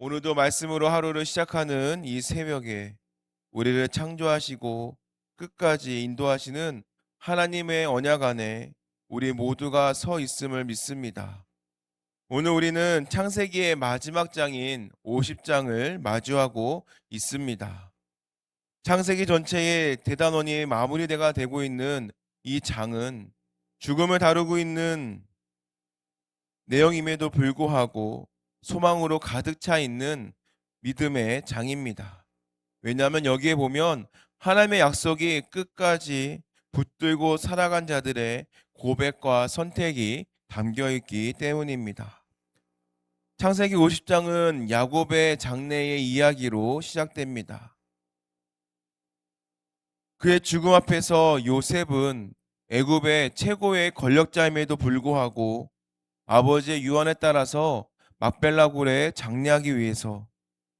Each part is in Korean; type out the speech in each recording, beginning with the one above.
오늘도 말씀으로 하루를 시작하는 이 새벽에 우리를 창조하시고 끝까지 인도하시는 하나님의 언약 안에 우리 모두가 서 있음을 믿습니다. 오늘 우리는 창세기의 마지막 장인 50장을 마주하고 있습니다. 창세기 전체의 대단원이 마무리가 되고 있는 이 장은 죽음을 다루고 있는 내용임에도 불구하고 소망으로 가득 차 있는 믿음의 장입니다. 왜냐하면 여기에 보면 하나님의 약속이 끝까지 붙들고 살아간 자들의 고백과 선택이 담겨 있기 때문입니다. 창세기 50장은 야곱의 장래의 이야기로 시작됩니다. 그의 죽음 앞에서 요셉은 애굽의 최고의 권력자임에도 불구하고 아버지의 유언에 따라서 막벨라 굴에 장례하기 위해서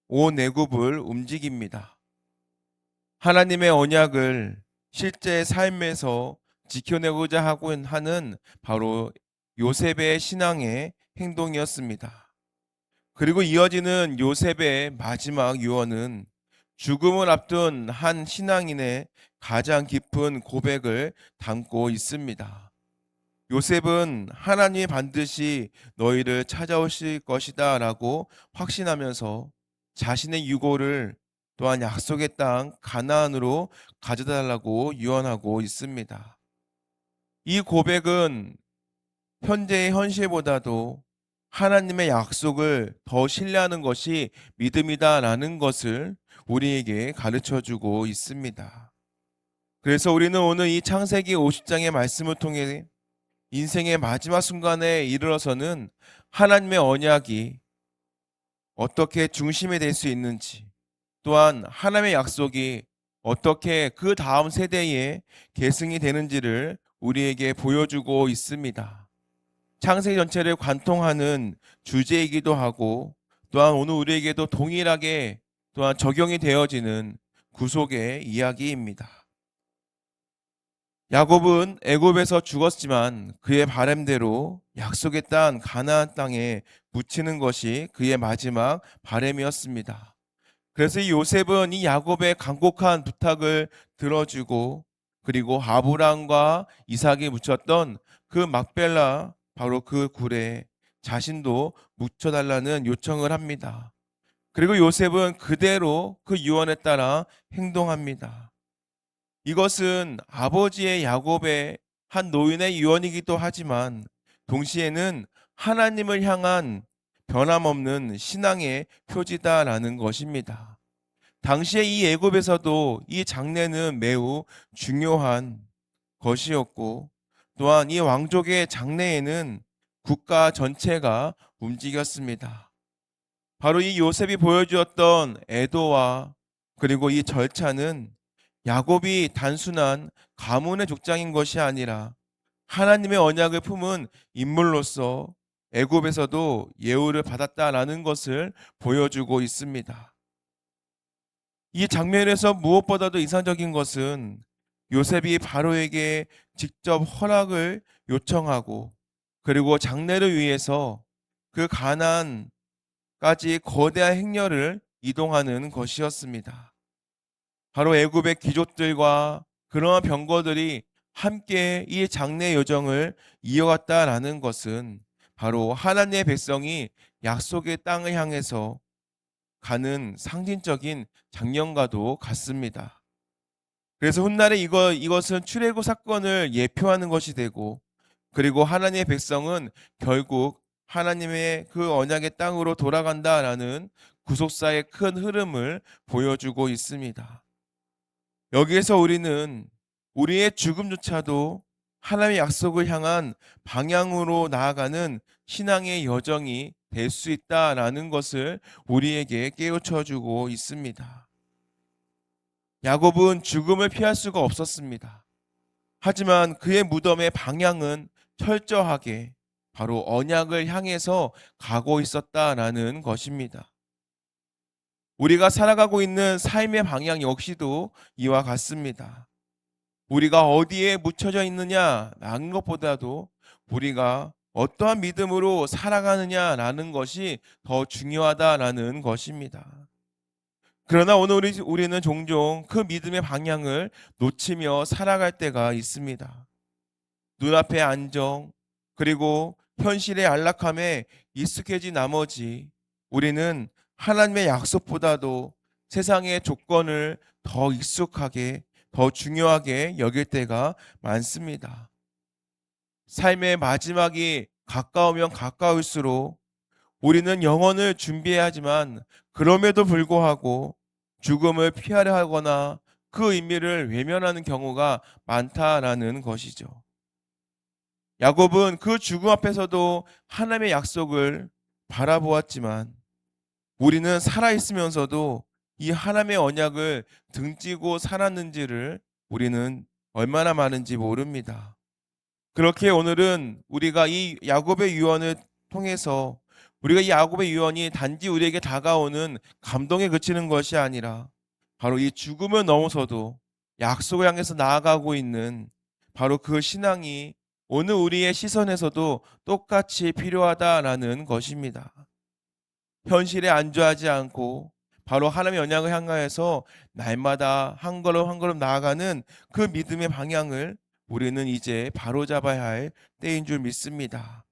온 애굽을 움직입니다. 하나님의 언약을 실제 삶에서 지켜내고자 하고 하는 바로 요셉의 신앙의 행동이었습니다. 그리고 이어지는 요셉의 마지막 유언은 죽음을 앞둔 한 신앙인의 가장 깊은 고백을 담고 있습니다. 요셉은 하나님이 반드시 너희를 찾아오실 것이다 라고 확신하면서 자신의 유고를 또한 약속의 땅 가나안으로 가져달라고 유언하고 있습니다. 이 고백은 현재의 현실보다도 하나님의 약속을 더 신뢰하는 것이 믿음이다라는 것을 우리에게 가르쳐 주고 있습니다. 그래서 우리는 오늘 이 창세기 50장의 말씀을 통해 인생의 마지막 순간에 이르러서는 하나님의 언약이 어떻게 중심이 될 수 있는지, 또한 하나님의 약속이 어떻게 그 다음 세대에 계승이 되는지를 우리에게 보여주고 있습니다. 창세기 전체를 관통하는 주제이기도 하고, 또한 오늘 우리에게도 동일하게 또한 적용이 되어지는 구속의 이야기입니다. 야곱은 애굽에서 죽었지만 그의 바램대로 약속의 땅 가나안 땅에 묻히는 것이 그의 마지막 바램이었습니다. 그래서 이 요셉은 이 야곱의 간곡한 부탁을 들어주고, 그리고 아브라함과 이삭이 묻혔던 그 막벨라 바로 그 굴에 자신도 묻혀달라는 요청을 합니다. 그리고 요셉은 그대로 그 유언에 따라 행동합니다. 이것은 아버지의 야곱의 한 노인의 유언이기도 하지만 동시에는 하나님을 향한 변함없는 신앙의 표지다라는 것입니다. 당시에 이 애굽에서도 이 장례는 매우 중요한 것이었고, 또한 이 왕족의 장례에는 국가 전체가 움직였습니다. 바로 이 요셉이 보여주었던 애도와 그리고 이 절차는 야곱이 단순한 가문의 족장인 것이 아니라 하나님의 언약을 품은 인물로서 애굽에서도 예우를 받았다라는 것을 보여주고 있습니다. 이 장면에서 무엇보다도 인상적인 것은 요셉이 바로에게 직접 허락을 요청하고, 그리고 장례를 위해서 그 가나안까지 거대한 행렬을 이동하는 것이었습니다. 바로 애굽의 귀족들과 그러한 병거들이 함께 이 장례 여정을 이어갔다라는 것은 바로 하나님의 백성이 약속의 땅을 향해서 가는 상징적인 장면과도 같습니다. 그래서 훗날에 이것은 출애굽 사건을 예표하는 것이 되고, 그리고 하나님의 백성은 결국 하나님의 그 언약의 땅으로 돌아간다라는 구속사의 큰 흐름을 보여주고 있습니다. 여기에서 우리는 우리의 죽음조차도 하나님의 약속을 향한 방향으로 나아가는 신앙의 여정이 될 수 있다라는 것을 우리에게 깨우쳐 주고 있습니다. 야곱은 죽음을 피할 수가 없었습니다. 하지만 그의 무덤의 방향은 철저하게 바로 언약을 향해서 가고 있었다라는 것입니다. 우리가 살아가고 있는 삶의 방향 역시도 이와 같습니다. 우리가 어디에 묻혀져 있느냐라는 것보다도 우리가 어떠한 믿음으로 살아가느냐라는 것이 더 중요하다라는 것입니다. 그러나 오늘 우리는 종종 그 믿음의 방향을 놓치며 살아갈 때가 있습니다. 눈앞의 안정, 그리고 현실의 안락함에 익숙해진 나머지 우리는 하나님의 약속보다도 세상의 조건을 더 익숙하게, 더 중요하게 여길 때가 많습니다. 삶의 마지막이 가까우면 가까울수록 우리는 영혼을 준비해야 하지만 그럼에도 불구하고 죽음을 피하려 하거나 그 의미를 외면하는 경우가 많다라는 것이죠. 야곱은 그 죽음 앞에서도 하나님의 약속을 바라보았지만 우리는 살아있으면서도 이 하나님의 언약을 등지고 살았는지를 우리는 얼마나 많은지 모릅니다. 그렇게 오늘은 우리가 이 야곱의 유언을 통해서 우리가 이 야곱의 유언이 단지 우리에게 다가오는 감동에 그치는 것이 아니라 바로 이 죽음을 넘어서도 약속을 향해서 나아가고 있는 바로 그 신앙이 오늘 우리의 시선에서도 똑같이 필요하다라는 것입니다. 현실에 안주하지 않고 바로 하나님의 언약을 향하여서 날마다 한 걸음 한 걸음 나아가는 그 믿음의 방향을 우리는 이제 바로잡아야 할 때인 줄 믿습니다.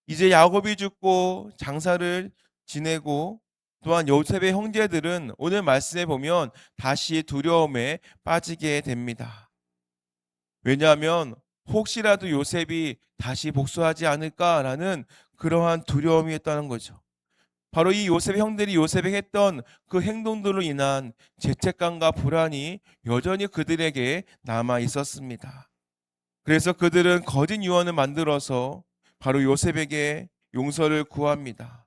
이제 야곱이 죽고 장사를 지내고 또한 요셉의 형제들은 오늘 말씀에 보면 다시 두려움에 빠지게 됩니다. 왜냐하면 혹시라도 요셉이 다시 복수하지 않을까라는 그러한 두려움이 있다는 거죠. 바로 이 요셉의 형들이 요셉에게 했던 그 행동들로 인한 죄책감과 불안이 여전히 그들에게 남아 있었습니다. 그래서 그들은 거짓 유언을 만들어서 바로 요셉에게 용서를 구합니다.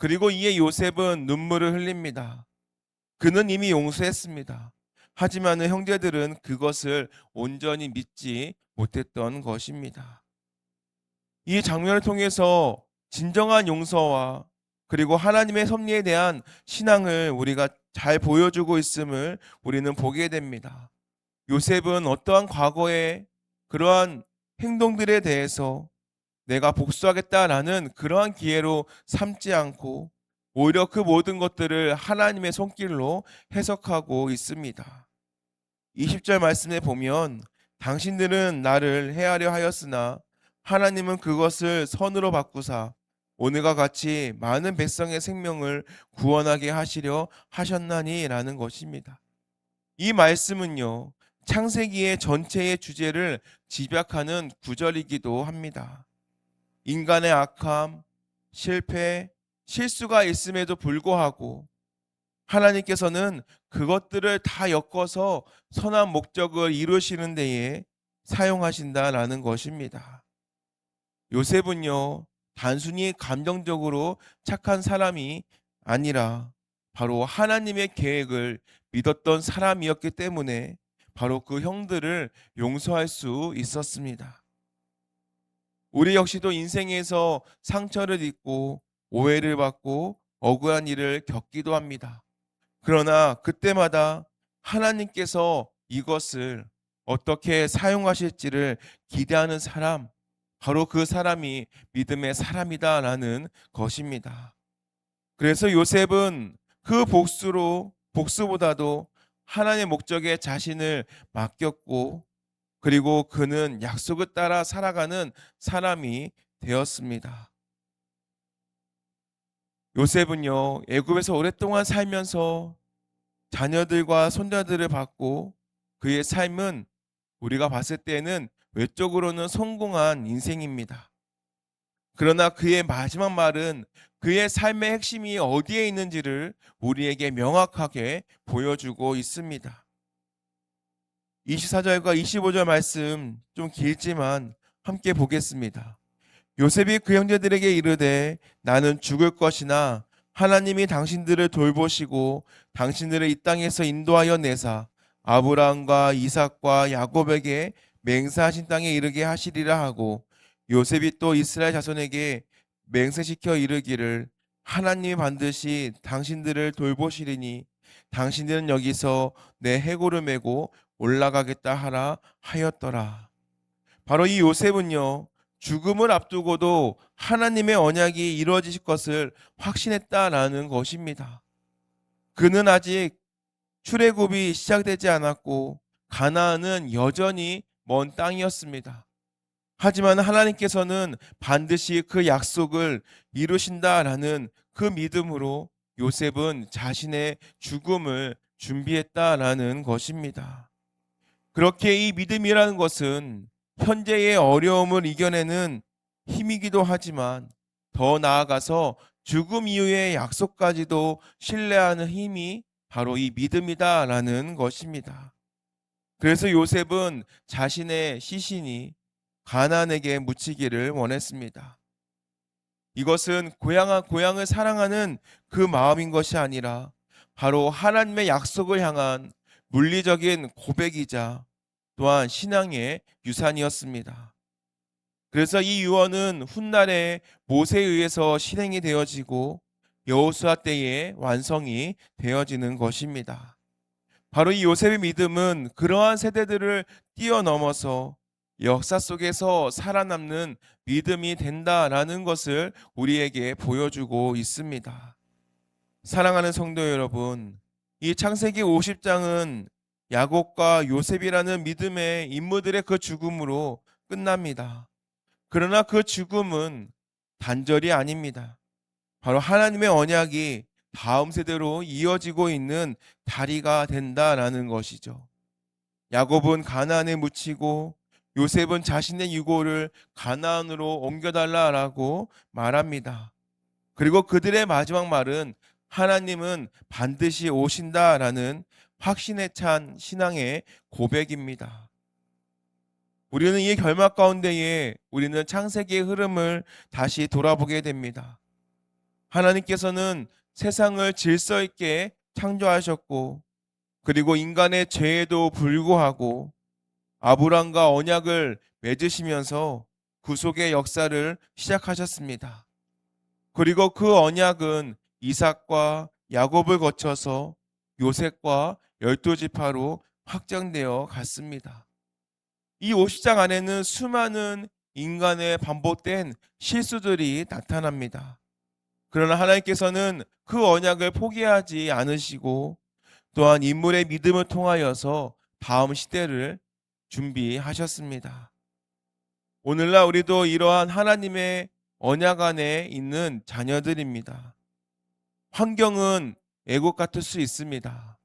그리고 이에 요셉은 눈물을 흘립니다. 그는 이미 용서했습니다. 하지만 형제들은 그것을 온전히 믿지 못했던 것입니다. 이 장면을 통해서 진정한 용서와 그리고 하나님의 섭리에 대한 신앙을 우리가 잘 보여주고 있음을 우리는 보게 됩니다. 요셉은 어떠한 과거의 그러한 행동들에 대해서 내가 복수하겠다라는 그러한 기회로 삼지 않고 오히려 그 모든 것들을 하나님의 손길로 해석하고 있습니다. 20절 말씀에 보면 당신들은 나를 해하려 하였으나 하나님은 그것을 선으로 바꾸사 오늘과 같이 많은 백성의 생명을 구원하게 하시려 하셨나니라는 것입니다. 이 말씀은요, 창세기의 전체의 주제를 집약하는 구절이기도 합니다. 인간의 악함, 실패, 실수가 있음에도 불구하고 하나님께서는 그것들을 다 엮어서 선한 목적을 이루시는 데에 사용하신다라는 것입니다. 요셉은요, 단순히 감정적으로 착한 사람이 아니라 바로 하나님의 계획을 믿었던 사람이었기 때문에 바로 그 형들을 용서할 수 있었습니다. 우리 역시도 인생에서 상처를 입고 오해를 받고 억울한 일을 겪기도 합니다. 그러나 그때마다 하나님께서 이것을 어떻게 사용하실지를 기대하는 사람, 바로 그 사람이 믿음의 사람이다라는 것입니다. 그래서 요셉은 그 복수보다도 하나님의 목적에 자신을 맡겼고, 그리고 그는 약속을 따라 살아가는 사람이 되었습니다. 요셉은요, 애굽에서 오랫동안 살면서 자녀들과 손자들을 받고 그의 삶은 우리가 봤을 때는 외적으로는 성공한 인생입니다. 그러나 그의 마지막 말은 그의 삶의 핵심이 어디에 있는지를 우리에게 명확하게 보여주고 있습니다. 24절과 25절 말씀 좀 길지만 함께 보겠습니다. 요셉이 그 형제들에게 이르되 나는 죽을 것이나 하나님이 당신들을 돌보시고 당신들을 이 땅에서 인도하여 내사 아브라함과 이삭과 야곱에게 맹세하신 땅에 이르게 하시리라 하고 요셉이 또 이스라엘 자손에게 맹세시켜 이르기를 하나님이 반드시 당신들을 돌보시리니 당신들은 여기서 내 해골을 메고 올라가겠다 하라 하였더라. 바로 이 요셉은요, 죽음을 앞두고도 하나님의 언약이 이루어지실 것을 확신했다라는 것입니다. 그는 아직 출애굽이 시작되지 않았고 가나안은 여전히 먼 땅이었습니다. 하지만 하나님께서는 반드시 그 약속을 이루신다라는 그 믿음으로 요셉은 자신의 죽음을 준비했다라는 것입니다. 그렇게 이 믿음이라는 것은 현재의 어려움을 이겨내는 힘이기도 하지만 더 나아가서 죽음 이후의 약속까지도 신뢰하는 힘이 바로 이 믿음이다라는 것입니다. 그래서 요셉은 자신의 시신이 가나안에게 묻히기를 원했습니다. 이것은 고향을 사랑하는 그 마음인 것이 아니라 바로 하나님의 약속을 향한 물리적인 고백이자 또한 신앙의 유산이었습니다. 그래서 이 유언은 훗날에 모세에 의해서 실행이 되어지고 여호수아 때에 완성이 되어지는 것입니다. 바로 이 요셉의 믿음은 그러한 세대들을 뛰어넘어서 역사 속에서 살아남는 믿음이 된다라는 것을 우리에게 보여주고 있습니다. 사랑하는 성도 여러분, 이 창세기 50장은 야곱과 요셉이라는 믿음의 인물들의 그 죽음으로 끝납니다. 그러나 그 죽음은 단절이 아닙니다. 바로 하나님의 언약이 다음 세대로 이어지고 있는 다리가 된다라는 것이죠. 야곱은 가나안에 묻히고 요셉은 자신의 유고를 가나안으로 옮겨달라라고 말합니다. 그리고 그들의 마지막 말은 하나님은 반드시 오신다라는 확신에 찬 신앙의 고백입니다. 우리는 이 결말 가운데에 우리는 창세기의 흐름을 다시 돌아보게 됩니다. 하나님께서는 세상을 질서 있게 창조하셨고 그리고 인간의 죄에도 불구하고 아브람과 언약을 맺으시면서 구속의 역사를 시작하셨습니다. 그리고 그 언약은 이삭과 야곱을 거쳐서 요셉과 12지파로 확정되어 갔습니다. 이 50장 안에는 수많은 인간의 반복된 실수들이 나타납니다. 그러나 하나님께서는 그 언약을 포기하지 않으시고 또한 인물의 믿음을 통하여서 다음 시대를 준비하셨습니다. 오늘날 우리도 이러한 하나님의 언약 안에 있는 자녀들입니다. 환경은 애국 같을 수 있습니다.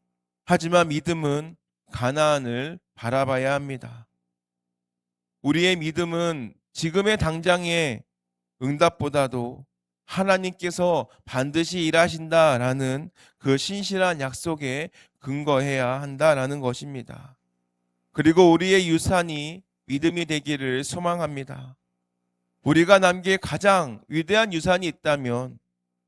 하지만 믿음은 가나안을 바라봐야 합니다. 우리의 믿음은 지금의 당장의 응답보다도 하나님께서 반드시 일하신다라는 그 신실한 약속에 근거해야 한다라는 것입니다. 그리고 우리의 유산이 믿음이 되기를 소망합니다. 우리가 남길 가장 위대한 유산이 있다면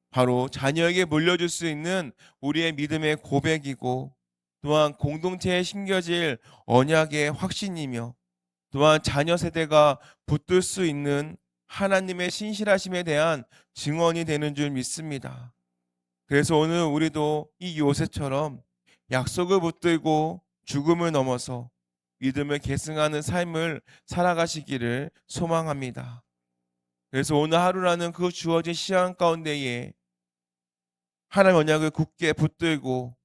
바로 자녀에게 물려줄 수 있는 우리의 믿음의 고백이고 또한 공동체에 심겨질 언약의 확신이며 또한 자녀 세대가 붙들 수 있는 하나님의 신실하심에 대한 증언이 되는 줄 믿습니다. 그래서 오늘 우리도 이 요셉처럼 약속을 붙들고 죽음을 넘어서 믿음을 계승하는 삶을 살아가시기를 소망합니다. 그래서 오늘 하루라는 그 주어진 시간 가운데에 하나님의 언약을 굳게 붙들고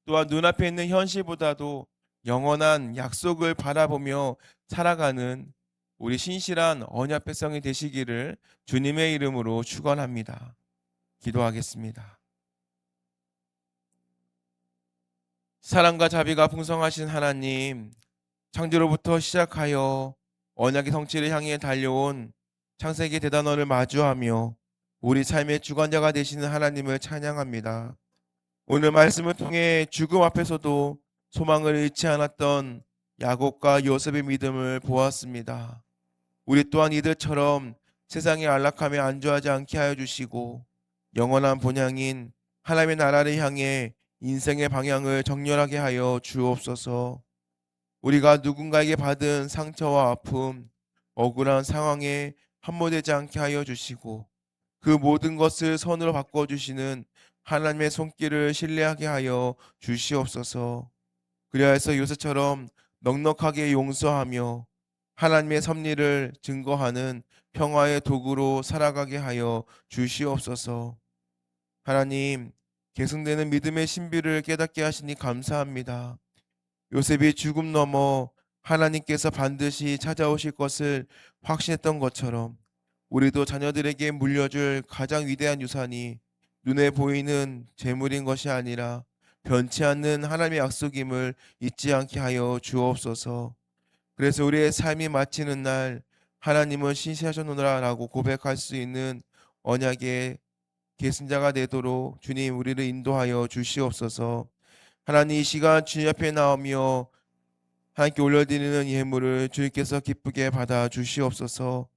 또한 눈앞에 있는 현실보다도 영원한 약속을 바라보며 살아가는 우리 신실한 언약 백성이 되시기를 주님의 이름으로 축원합니다. 기도하겠습니다. 사랑과 자비가 풍성하신 하나님, 창조로부터 시작하여 언약의 성취를 향해 달려온 창세기 대단원을 마주하며 우리 삶의 주관자가 되시는 하나님을 찬양합니다. 오늘 말씀을 통해 죽음 앞에서도 소망을 잃지 않았던 야곱과 요셉의 믿음을 보았습니다. 우리 또한 이들처럼 세상의 안락함에 안주하지 않게 하여 주시고 영원한 본향인 하나님의 나라를 향해 인생의 방향을 정렬하게 하여 주옵소서. 우리가 누군가에게 받은 상처와 아픔, 억울한 상황에 함몰되지 않게 하여 주시고 그 모든 것을 선으로 바꿔주시는 하나님의 손길을 신뢰하게 하여 주시옵소서. 그리하여서 요새처럼 넉넉하게 용서하며 하나님의 섭리를 증거하는 평화의 도구로 살아가게 하여 주시옵소서. 하나님, 계승되는 믿음의 신비를 깨닫게 하시니 감사합니다. 요셉이 죽음 넘어 하나님께서 반드시 찾아오실 것을 확신했던 것처럼 우리도 자녀들에게 물려줄 가장 위대한 유산이 눈에 보이는 재물인 것이 아니라 변치 않는 하나님의 약속임을 잊지 않게 하여 주옵소서. 그래서 우리의 삶이 마치는 날 하나님은 신실하셨노라라고 고백할 수 있는 언약의 계승자가 되도록 주님 우리를 인도하여 주시옵소서. 하나님 이 시간 주님 앞에 나오며 하나님께 올려드리는 예물을 주님께서 기쁘게 받아 주시옵소서.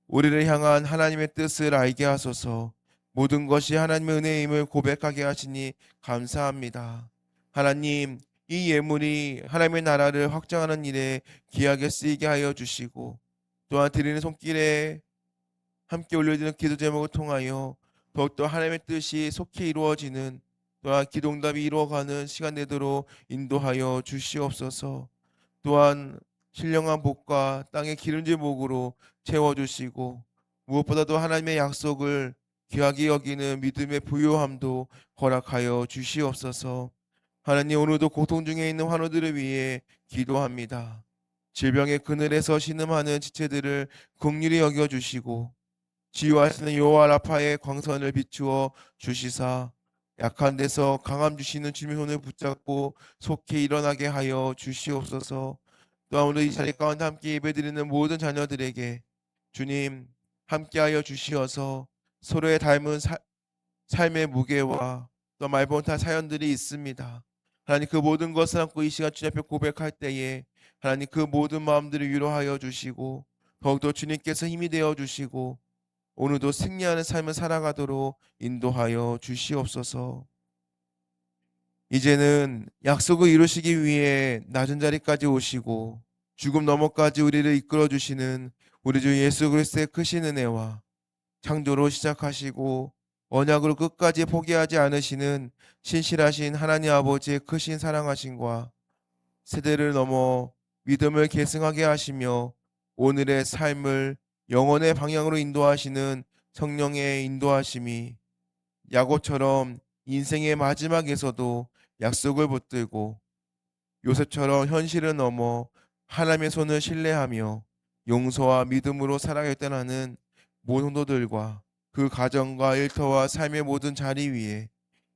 우리를 향한 하나님의 뜻을 알게 하소서. 모든 것이 하나님의 은혜임을 고백하게 하시니 감사합니다. 하나님, 이 예물이 하나님의 나라를 확장하는 일에 귀하게 쓰이게 하여 주시고 또한 드리는 손길에 함께 올려드리는 기도 제목을 통하여 더욱더 하나님의 뜻이 속히 이루어지는 또한 기도응답이 이루어가는 시간 되도록 인도하여 주시옵소서. 또한 신령한 복과 땅의 기름진 복으로 채워주시고 무엇보다도 하나님의 약속을 귀하게 여기는 믿음의 부요함도 허락하여 주시옵소서. 하나님 오늘도 고통 중에 있는 환우들을 위해 기도합니다. 질병의 그늘에서 신음하는 지체들을 긍휼히 여겨주시고 치유하시는 여호와 라파의 광선을 비추어 주시사 약한 데서 강함 주시는 주님의 손을 붙잡고 속히 일어나게 하여 주시옵소서. 또한 오늘 이 자리 가운데 함께 예배드리는 모든 자녀들에게 주님 함께하여 주시어서 서로의 닮은 삶의 무게와 또 말못할 사연들이 있습니다. 하나님 그 모든 것을 안고 이 시간 주님 앞에 고백할 때에 하나님 그 모든 마음들을 위로하여 주시고 더욱더 주님께서 힘이 되어 주시고 오늘도 승리하는 삶을 살아가도록 인도하여 주시옵소서. 이제는 약속을 이루시기 위해 낮은 자리까지 오시고 죽음 너머까지 우리를 이끌어 주시는 우리 주 예수 그리스도의 크신 은혜와 창조로 시작하시고 언약으로 끝까지 포기하지 않으시는 신실하신 하나님 아버지의 크신 사랑하심과 세대를 넘어 믿음을 계승하게 하시며 오늘의 삶을 영혼의 방향으로 인도하시는 성령의 인도하심이 야곱처럼 인생의 마지막에서도 약속을 붙들고 요셉처럼 현실을 넘어 하나님의 손을 신뢰하며 용서와 믿음으로 살아가겠다는 모든 성도들과 그 가정과 일터와 삶의 모든 자리 위에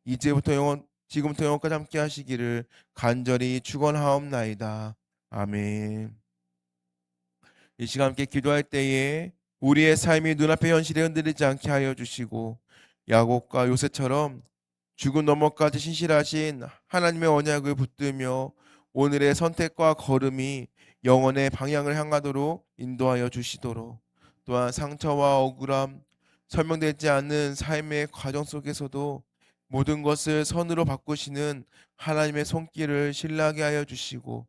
이제부터 지금부터 영원까지 함께 하시기를 간절히 축원하옵나이다. 아멘. 이 시간 함께 기도할 때에 우리의 삶이 눈앞의 현실에 흔들리지 않게 하여 주시고 야곱과 요셉처럼 죽은 너머까지 신실하신 하나님의 언약을 붙들며 오늘의 선택과 걸음이 영혼의 방향을 향하도록 인도하여 주시도록 또한 상처와 억울함, 설명되지 않는 삶의 과정 속에서도 모든 것을 선으로 바꾸시는 하나님의 손길을 신뢰하게 하여 주시고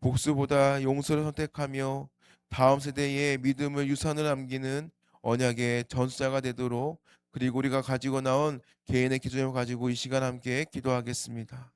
복수보다 용서를 선택하며 다음 세대에 믿음을 유산을 남기는 언약의 전수자가 되도록 그리고 우리가 가지고 나온 개인의 기준을 가지고 이 시간 함께 기도하겠습니다.